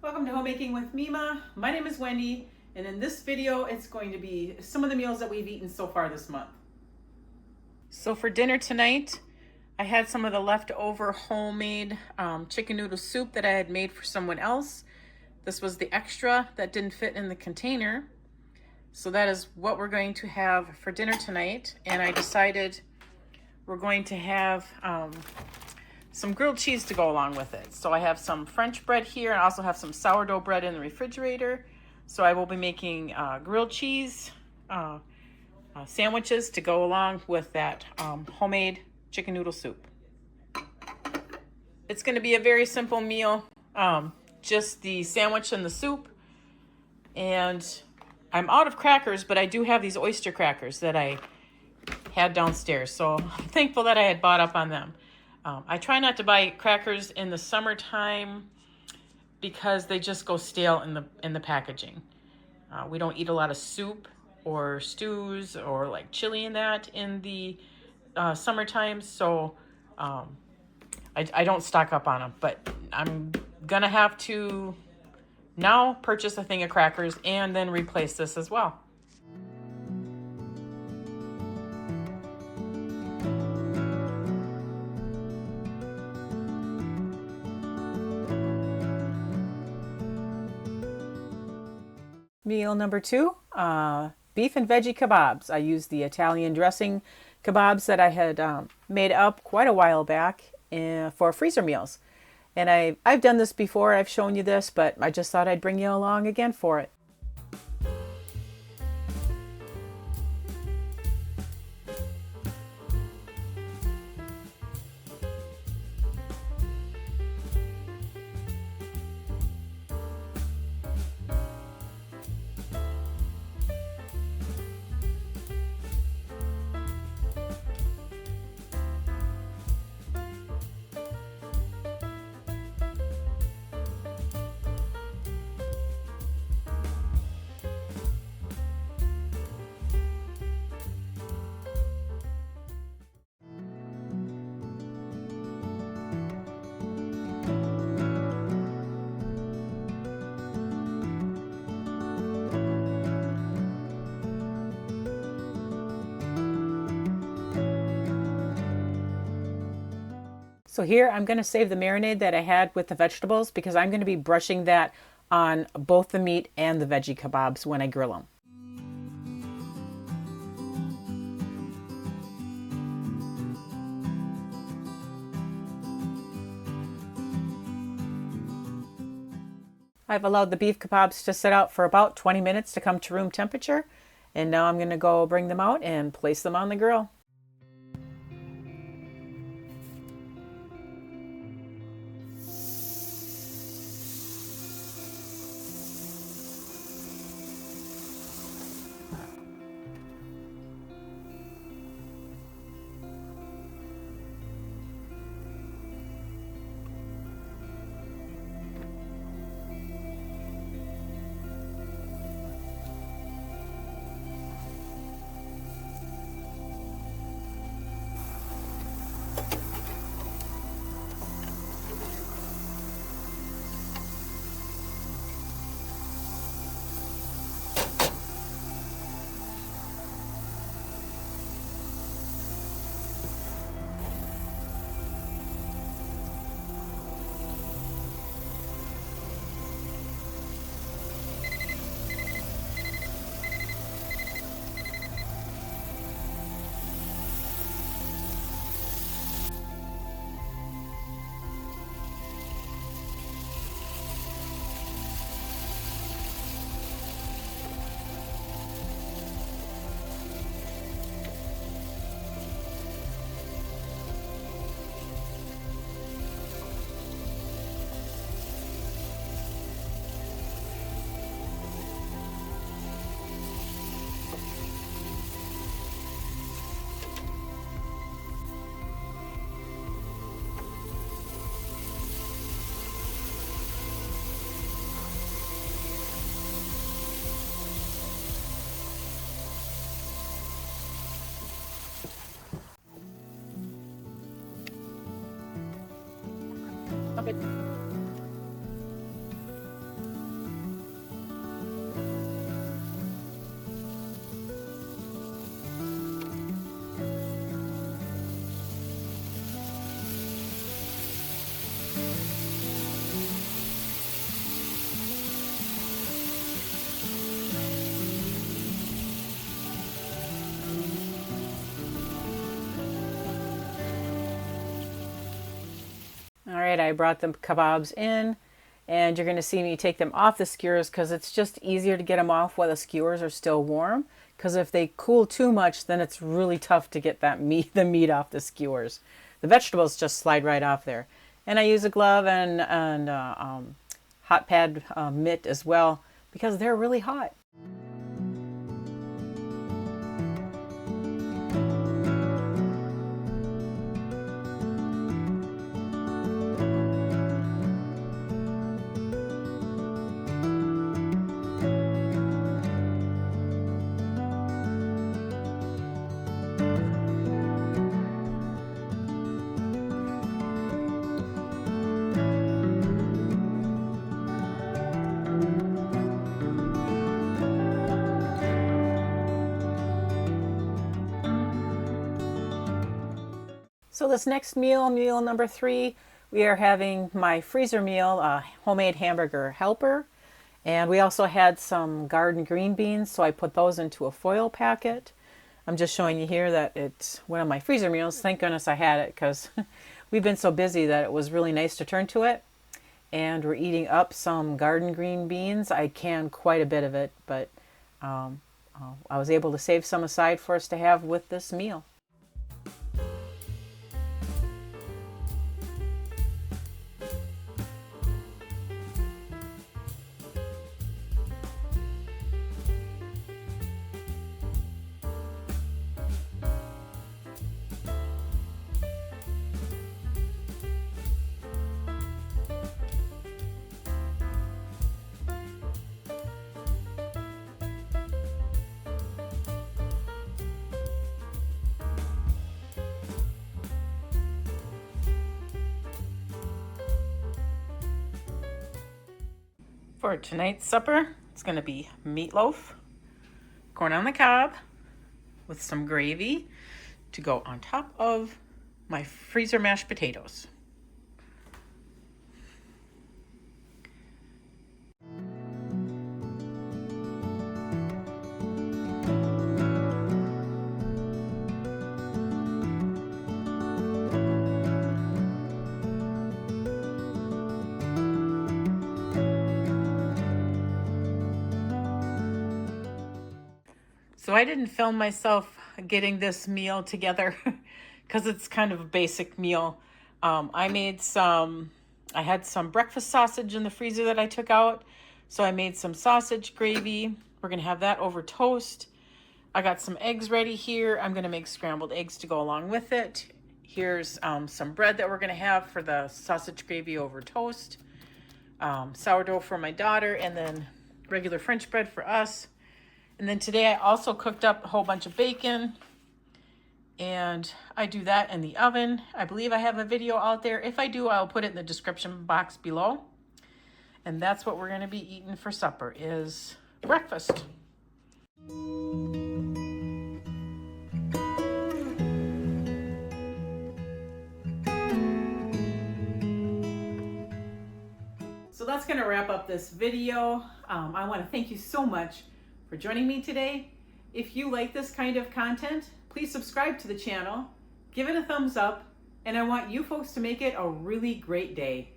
Welcome to Homemaking with Mima. My name is Wendy, and in this video, it's going to be some of the meals that we've eaten so far this month. So for dinner tonight, I had some of the leftover homemade chicken noodle soup that I had made for someone else. This was the extra that didn't fit in the container. So that is what we're going to have for dinner tonight. And I decided we're going to have some grilled cheese to go along with it. So I have some French bread here, and I also have some sourdough bread in the refrigerator. So I will be making grilled cheese sandwiches to go along with that homemade chicken noodle soup. It's going to be a very simple meal, just the sandwich and the soup. And I'm out of crackers, but I do have these oyster crackers that I had downstairs. So I'm thankful that I had bought up on them. I try not to buy crackers in the summertime because they just go stale in the packaging. We don't eat a lot of soup or stews or like chili in that in the summertime, so I don't stock up on them. But I'm gonna have to now purchase a thing of crackers and then replace this as well. Meal number 2, beef and veggie kebabs. I used the Italian dressing kebabs that I had made up quite a while back for freezer meals. And I've done this before, I've shown you this, but I just thought I'd bring you along again for it. So here I'm going to save the marinade that I had with the vegetables because I'm going to be brushing that on both the meat and the veggie kebabs when I grill them. I've allowed the beef kebabs to sit out for about 20 minutes to come to room temperature, and now I'm going to go bring them out and place them on the grill. Okay. right, I brought the kebabs in, and you're going to see me take them off the skewers because it's just easier to get them off while the skewers are still warm. Because if they cool too much, then it's really tough to get that meat, the meat off the skewers. The vegetables just slide right off there. And I use a glove and hot pad mitt as well because they're really hot. So this next meal, meal number 3, we are having my freezer meal, homemade hamburger helper. And we also had some garden green beans, so I put those into a foil packet. I'm just showing you here that it's one of my freezer meals. Thank goodness I had it because we've been so busy that it was really nice to turn to it. And we're eating up some garden green beans. I canned quite a bit of it, but I was able to save some aside for us to have with this meal. For tonight's supper, it's going to be meatloaf, corn on the cob with some gravy to go on top of my freezer mashed potatoes. So I didn't film myself getting this meal together because it's kind of a basic meal. I had some breakfast sausage in the freezer that I took out. So I made some sausage gravy. We're going to have that over toast. I got some eggs ready here. I'm going to make scrambled eggs to go along with it. Here's some bread that we're going to have for the sausage gravy over toast. Sourdough for my daughter, and then regular French bread for us. And then today I also cooked up a whole bunch of bacon, and I do that in the oven. I believe I have a video out there. If I do, I'll put it in the description box below. And that's what we're going to be eating for supper, is breakfast. So that's going to wrap up this video. I want to thank you so much for joining me today. If you like this kind of content, please subscribe to the channel, give it a thumbs up, and I want you folks to make it a really great day.